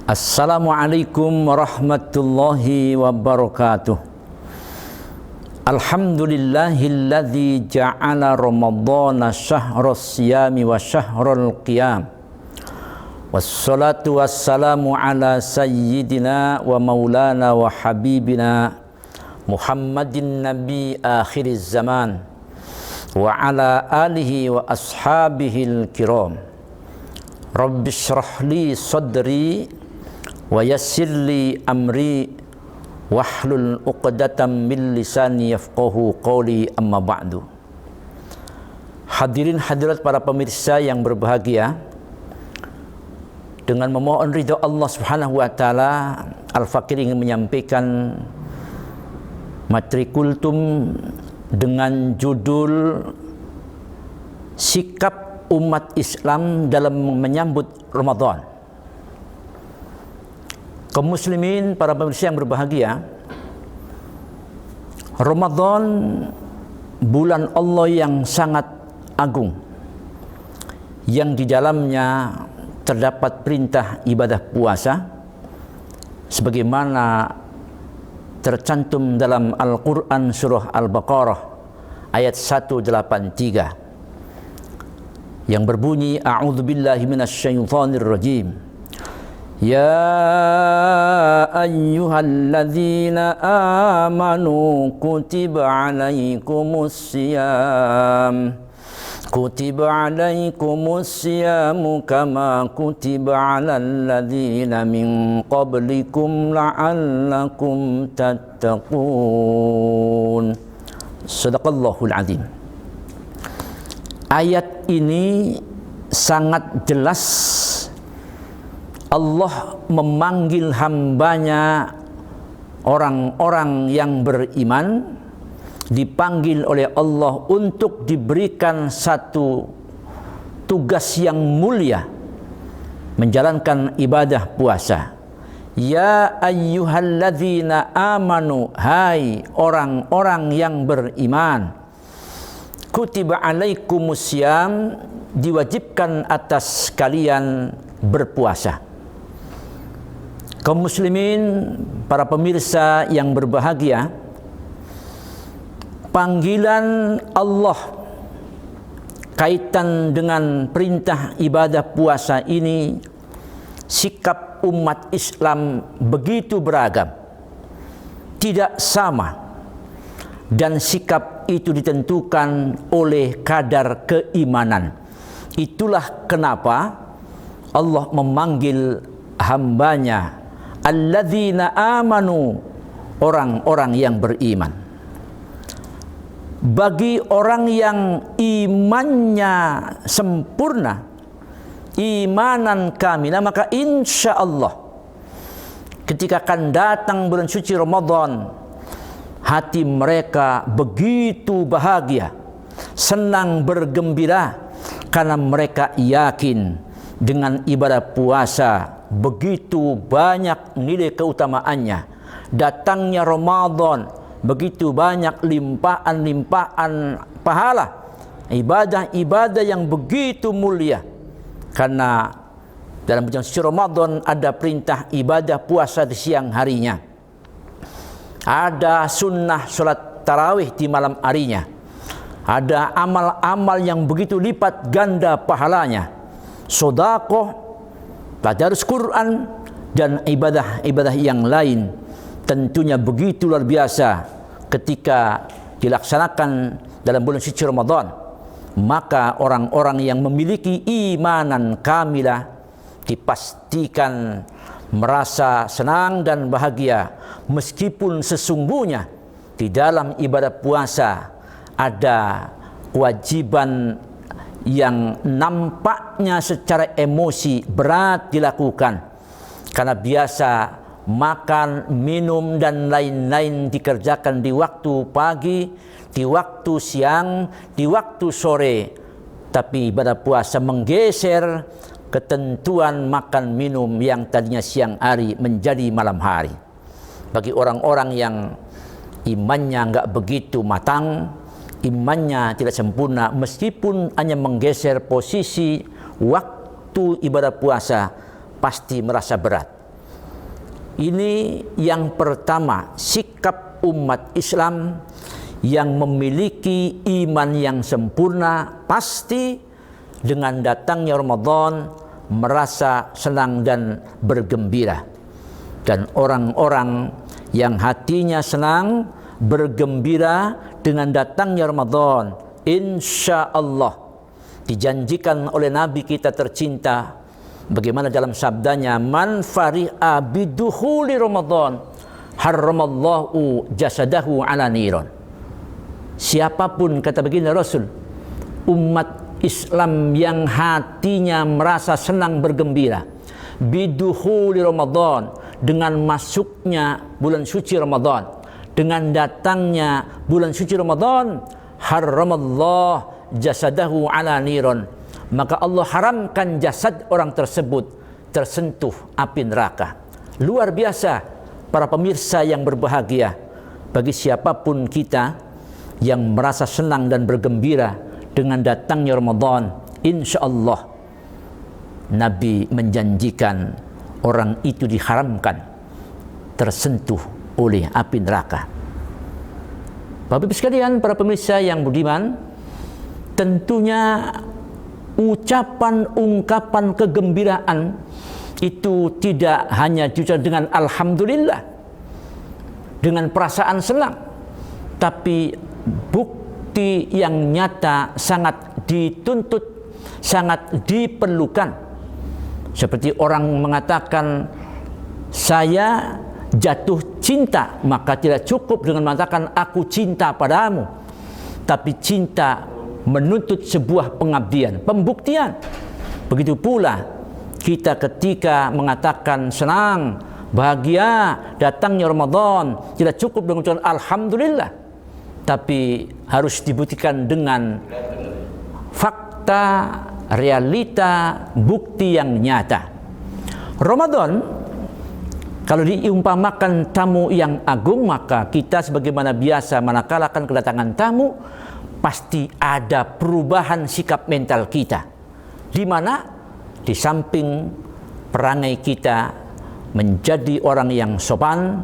Assalamualaikum warahmatullahi wabarakatuh. Alhamdulillahilladzi ja'ala Ramadhana syahras siyami wa syahrul qiyam. Wassalatu wassalamu ala sayyidina wa maulana wa habibina Muhammadin nabi akhiriz zaman wa ala alihi wa ashabihil kiram. Rabbi shrah li sadri wa yassir li amri wahlul 'uqdatam min lisani yafqahu qawli, amma ba'du. Hadirin hadirat para pemirsa yang berbahagia, dengan memohon ridha Allah Subhanahu wa taala, Al-Fakir ingin menyampaikan materi kultum dengan judul Sikap Umat Islam dalam Menyambut Ramadan. Kaum muslimin, para pemirsa yang berbahagia, Ramadan bulan Allah yang sangat agung, yang di dalamnya terdapat perintah ibadah puasa sebagaimana tercantum dalam Al-Quran surah Al-Baqarah ayat 183 yang berbunyi, a'udzubillahi minasyaitonir rajim. Ya ayyuhalladzina amanu kutiba alaikumus siyamu kama kutiba alal ladzina min qablikum la'allakum tattaqun. Shadaqallahul azim. Ayat ini sangat jelas Allah memanggil hambanya, orang-orang yang beriman dipanggil oleh Allah untuk diberikan satu tugas yang mulia, menjalankan ibadah puasa. Ya ayyuhalladzina amanu, hai orang-orang yang beriman, kutiba alaikumusiyam, diwajibkan atas kalian berpuasa. Kaum muslimin, para pemirsa yang berbahagia, panggilan Allah kaitan dengan perintah ibadah puasa ini, sikap umat Islam begitu beragam, tidak sama, dan sikap itu ditentukan oleh kadar keimanan. Itulah kenapa Allah memanggil hambanya alladzina amanu, orang-orang yang beriman. Bagi orang yang imannya sempurna, imanan kamilah, maka insya Allah ketika akan datang bulan suci Ramadan, hati mereka begitu bahagia, senang, bergembira, karena mereka yakin dengan ibadah puasa begitu banyak nilai keutamaannya. Datangnya Ramadan begitu banyak limpaan-limpaan pahala, ibadah-ibadah yang begitu mulia. Karena dalam bulan suci Ramadan ada perintah ibadah puasa di siang harinya, ada sunnah sholat tarawih di malam harinya, ada amal-amal yang begitu lipat ganda pahalanya, sedekah, tadarus Quran, dan ibadah-ibadah yang lain. Tentunya begitu luar biasa ketika dilaksanakan dalam bulan suci Ramadan. Maka orang-orang yang memiliki imanan kamilah dipastikan merasa senang dan bahagia, meskipun sesungguhnya di dalam ibadah puasa ada kewajiban yang nampaknya secara emosi berat dilakukan, karena biasa makan, minum, dan lain-lain dikerjakan di waktu pagi, di waktu siang, di waktu sore. Tapi ibadah puasa menggeser ketentuan makan minum yang tadinya siang hari menjadi malam hari. Bagi orang-orang yang imannya enggak begitu matang, imannya tidak sempurna, meskipun hanya menggeser posisi waktu ibadah puasa, pasti merasa berat. Ini yang pertama, sikap umat Islam yang memiliki iman yang sempurna pasti dengan datangnya Ramadan merasa senang dan bergembira. Dan orang-orang yang hatinya senang bergembira dengan datangnya Ramadan, insya Allah dijanjikan oleh Nabi kita tercinta, bagaimana dalam sabdanya, man fari'a bidukhuli Ramadan harramallahu jasadahu ala niron. Siapapun, kata begini Rasul, umat Islam yang hatinya merasa senang bergembira bidukhuli Ramadan, dengan masuknya bulan suci Ramadan, dengan datangnya bulan suci Ramadan, harramallahu jasadahu ala niron, maka Allah haramkan jasad orang tersebut tersentuh api neraka. Luar biasa para pemirsa yang berbahagia, bagi siapapun kita yang merasa senang dan bergembira dengan datangnya Ramadan, insya Allah Nabi menjanjikan orang itu diharamkan tersentuh oleh api neraka. Bapak Ibu sekalian, para pemirsa yang budiman, tentunya ucapan ungkapan kegembiraan itu tidak hanya diucapkan dengan alhamdulillah, dengan perasaan senang, tapi bukti yang nyata sangat dituntut, sangat diperlukan. Seperti orang mengatakan saya jatuh cinta, maka tidak cukup dengan mengatakan aku cinta padamu, tapi cinta menuntut sebuah pengabdian, pembuktian. Begitu pula kita ketika mengatakan senang, bahagia datangnya Ramadan, tidak cukup dengan ucapan alhamdulillah, tapi harus dibuktikan dengan fakta, realita, bukti yang nyata. Ramadan kalau diumpamakan tamu yang agung, maka kita sebagaimana biasa manakala akan kedatangan tamu, pasti ada perubahan sikap mental kita, di mana di samping perangai kita menjadi orang yang sopan,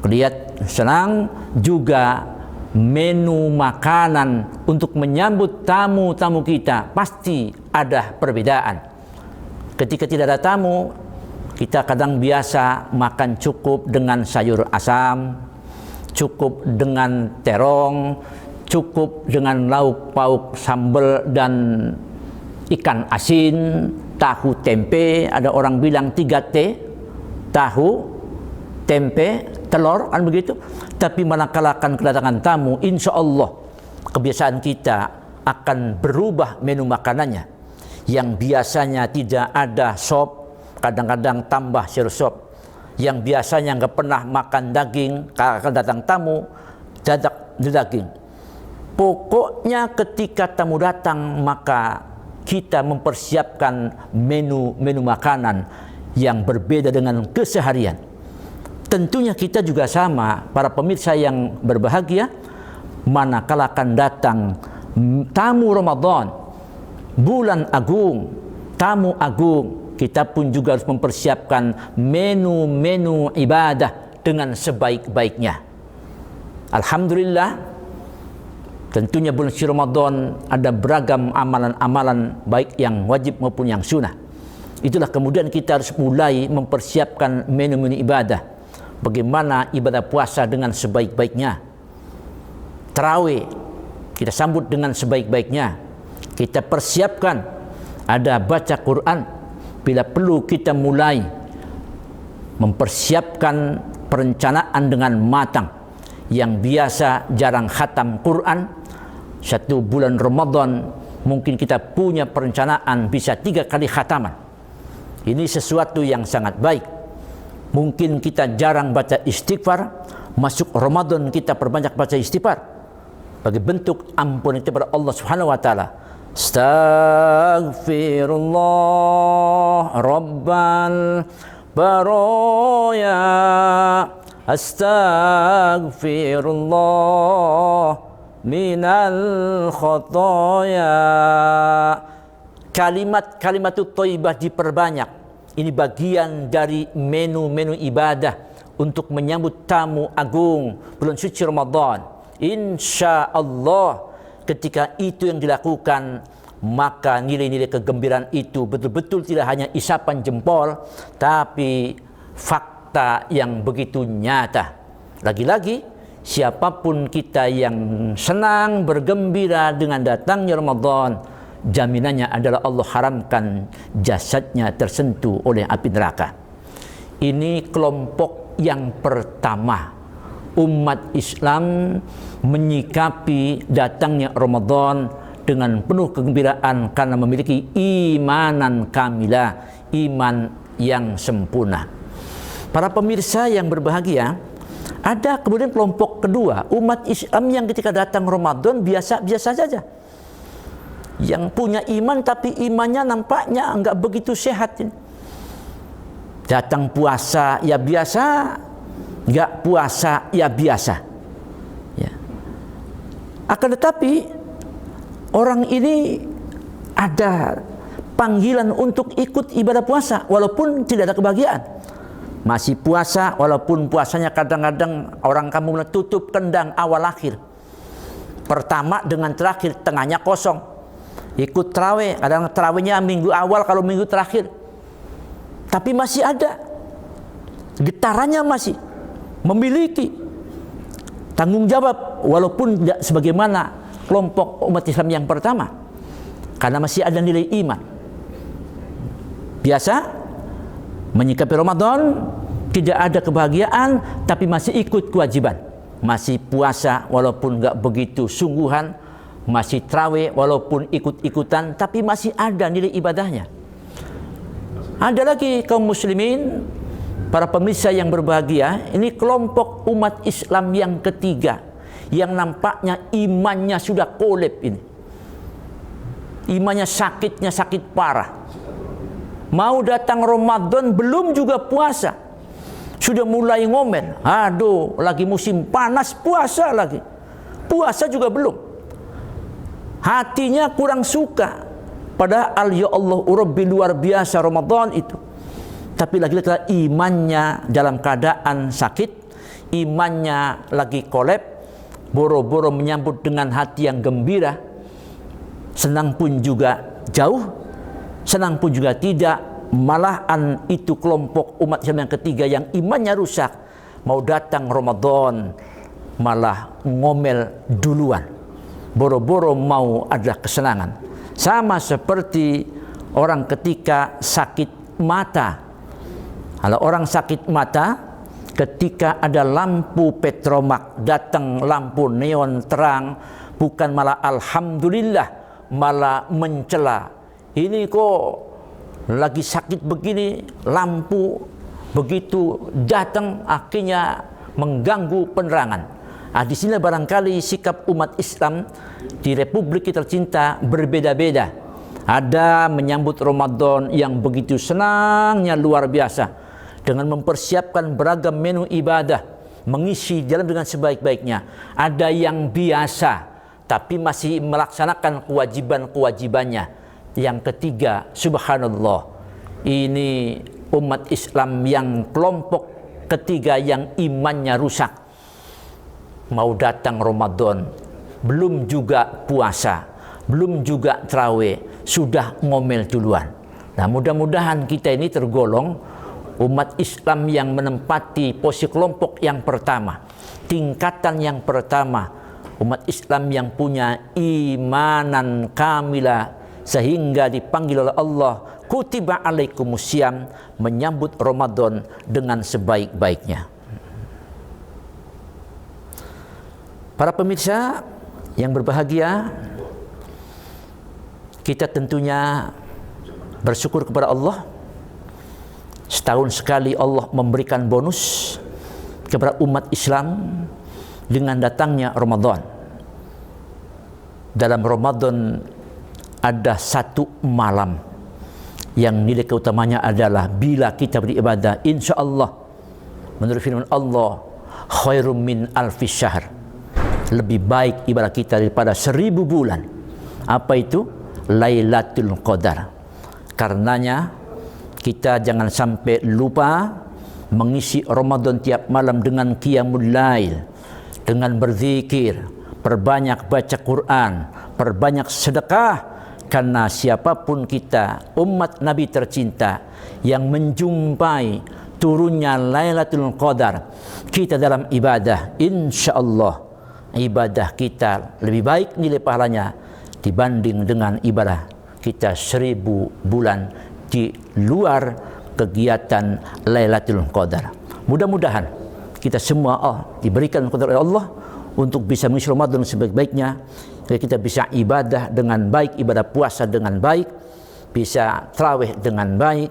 kelihatan senang, juga menu makanan untuk menyambut tamu-tamu kita pasti ada perbedaan. Ketika tidak ada tamu, kita kadang biasa makan cukup dengan sayur asam, cukup dengan terong, cukup dengan lauk pauk sambal dan ikan asin, tahu tempe. Ada orang bilang 3T, tahu, tempe, telur, kan begitu. Tapi manakala akan kedatangan tamu, insya Allah kebiasaan kita akan berubah menu makanannya. Yang biasanya tidak ada sop, kadang-kadang tambah sayur sop. Yang biasanya nggak pernah makan daging, kalau datang tamu, dadak daging. Pokoknya ketika tamu datang, maka kita mempersiapkan menu makanan yang berbeda dengan keseharian. Tentunya kita juga sama, para pemirsa yang berbahagia, manakala akan datang tamu Ramadan, bulan agung, tamu agung, kita pun juga harus mempersiapkan menu ibadah dengan sebaik-baiknya. Alhamdulillah, tentunya bulan suci Ramadan ada beragam amalan-amalan baik yang wajib maupun yang sunnah. Itulah kemudian kita harus mulai mempersiapkan menu ibadah. Bagaimana ibadah puasa dengan sebaik-baiknya. Tarawih kita sambut dengan sebaik-baiknya. Kita persiapkan ada baca Quran. Bila perlu kita mulai mempersiapkan perencanaan dengan matang. Yang biasa jarang khatam Quran, satu bulan Ramadan mungkin kita punya perencanaan bisa 3 kali khataman. Ini sesuatu yang sangat baik. Mungkin kita jarang baca istighfar, masuk Ramadan kita perbanyak baca istighfar bagi bentuk ampun itu kepada Allah Subhanahu wa taala. Astaghfirullah rabbal baraya, astaghfirullah minal khotoya. Kalimat-kalimat thayyibah diperbanyak. Ini bagian dari menu-menu ibadah untuk menyambut tamu agung bulan suci Ramadan. Insya Allah ketika itu yang dilakukan, maka nilai-nilai kegembiraan itu betul-betul tidak hanya isapan jempol, tapi fakta yang begitu nyata. Lagi-lagi, siapapun kita yang senang bergembira dengan datangnya Ramadan, jaminannya adalah Allah haramkan jasadnya tersentuh oleh api neraka. Ini kelompok yang pertama umat Islam menyikapi datangnya Ramadan dengan penuh kegembiraan karena memiliki imanan kamilah, iman yang sempurna. Para pemirsa yang berbahagia, ada kemudian kelompok kedua, umat Islam yang ketika datang Ramadan biasa-biasa saja. Yang punya iman tapi imannya nampaknya enggak begitu sehat. Datang puasa ya biasa, enggak puasa ya biasa. Ya. Akan tetapi orang ini ada panggilan untuk ikut ibadah puasa walaupun tidak ada kebahagiaan. Masih puasa walaupun puasanya kadang-kadang orang kampung tutup kendang awal akhir. Pertama dengan terakhir, tengahnya kosong. Ikut tarawih, kadang tarawihnya minggu awal kalau minggu terakhir. Tapi masih ada getarannya, masih memiliki tanggung jawab walaupun tidak sebagaimana kelompok umat Islam yang pertama, karena masih ada nilai iman. Biasa menyikapi Ramadan tidak ada kebahagiaan tapi masih ikut kewajiban, masih puasa walaupun nggak begitu sungguhan, masih tarawih walaupun ikut-ikutan tapi masih ada nilai ibadahnya. Ada lagi kaum muslimin, para pemirsa yang berbahagia, ini kelompok umat Islam yang ketiga yang nampaknya imannya sudah kolab ini. Imannya sakitnya sakit parah. Mau datang Ramadan belum juga puasa, sudah mulai ngomel. Aduh, lagi musim panas puasa lagi. Puasa juga belum. Hatinya kurang suka. Padahal ya Allah Rabbi luar biasa Ramadan itu. Tapi lagi-lagi imannya dalam keadaan sakit, imannya lagi kolab, boro-boro menyambut dengan hati yang gembira. Senang pun juga jauh, senang pun juga tidak. Malahan itu kelompok umat Islam yang ketiga yang imannya rusak. Mau datang Ramadan malah ngomel duluan, boro-boro mau ada kesenangan. Sama seperti orang ketika sakit mata. Kalau orang sakit mata, ketika ada lampu petromak, datang lampu neon terang, bukan malah alhamdulillah, malah mencela. Ini kok lagi sakit begini, lampu begitu datang akhirnya mengganggu penerangan. Nah, di sini barangkali sikap umat Islam di Republik kita tercinta berbeda-beda. Ada menyambut Ramadan yang begitu senangnya luar biasa dengan mempersiapkan beragam menu ibadah, mengisi jalan dengan sebaik-baiknya. Ada yang biasa tapi masih melaksanakan kewajiban-kewajibannya. Yang ketiga, subhanallah, ini umat Islam yang kelompok ketiga yang imannya rusak. Mau datang Ramadan, belum juga puasa, belum juga tarawih, sudah ngomel duluan. Nah, mudah-mudahan kita ini tergolong umat Islam yang menempati posisi kelompok yang pertama, tingkatan yang pertama, umat Islam yang punya imanan kamilah sehingga dipanggil oleh Allah, kutiba alaikumusiyam, menyambut Ramadan dengan sebaik-baiknya. Para pemirsa yang berbahagia, kita tentunya bersyukur kepada Allah. Setahun sekali Allah memberikan bonus kepada umat Islam dengan datangnya Ramadan. Dalam Ramadan ada satu malam yang nilai keutamanya adalah bila kita beribadah, insya Allah menurut firman Allah, khairum min alfi syahr, lebih baik ibadah kita daripada 1000 bulan. Apa itu? Lailatul Qadar. Karenanya kita jangan sampai lupa mengisi Ramadan tiap malam dengan qiyamul lail, dengan berzikir, perbanyak baca Quran, perbanyak sedekah. Karena siapapun kita, umat Nabi tercinta yang menjumpai turunnya Lailatul Qadar, kita dalam ibadah, insya-Allah ibadah kita lebih baik nilai pahalanya dibanding dengan ibadah kita 1000 bulan di luar kegiatan Lailatul Qadar. Mudah-mudahan kita semua diberikan qadar oleh Allah untuk bisa mengisi Ramadan sebaik-baiknya, supaya kita bisa ibadah dengan baik, ibadah puasa dengan baik, bisa tarawih dengan baik,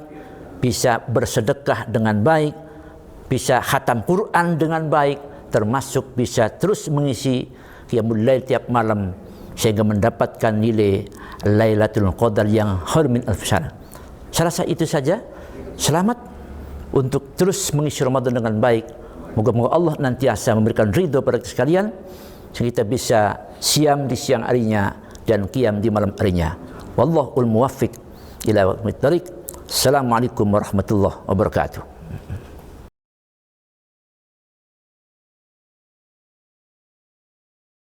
bisa bersedekah dengan baik, bisa khatam Quran dengan baik, termasuk bisa terus mengisi qiyamul lail tiap malam sehingga mendapatkan nilai Lailatul Qadar yang khair min alf syahr. Saya rasa itu saja. Selamat untuk terus mengisi Ramadan dengan baik. Moga-moga Allah nantiasa memberikan ridho pada kita sekalian sehingga kita bisa siam di siang harinya dan qiyam di malam harinya. Wallahul muwaffiq ila aqwamit thariq. Assalamualaikum warahmatullahi wabarakatuh.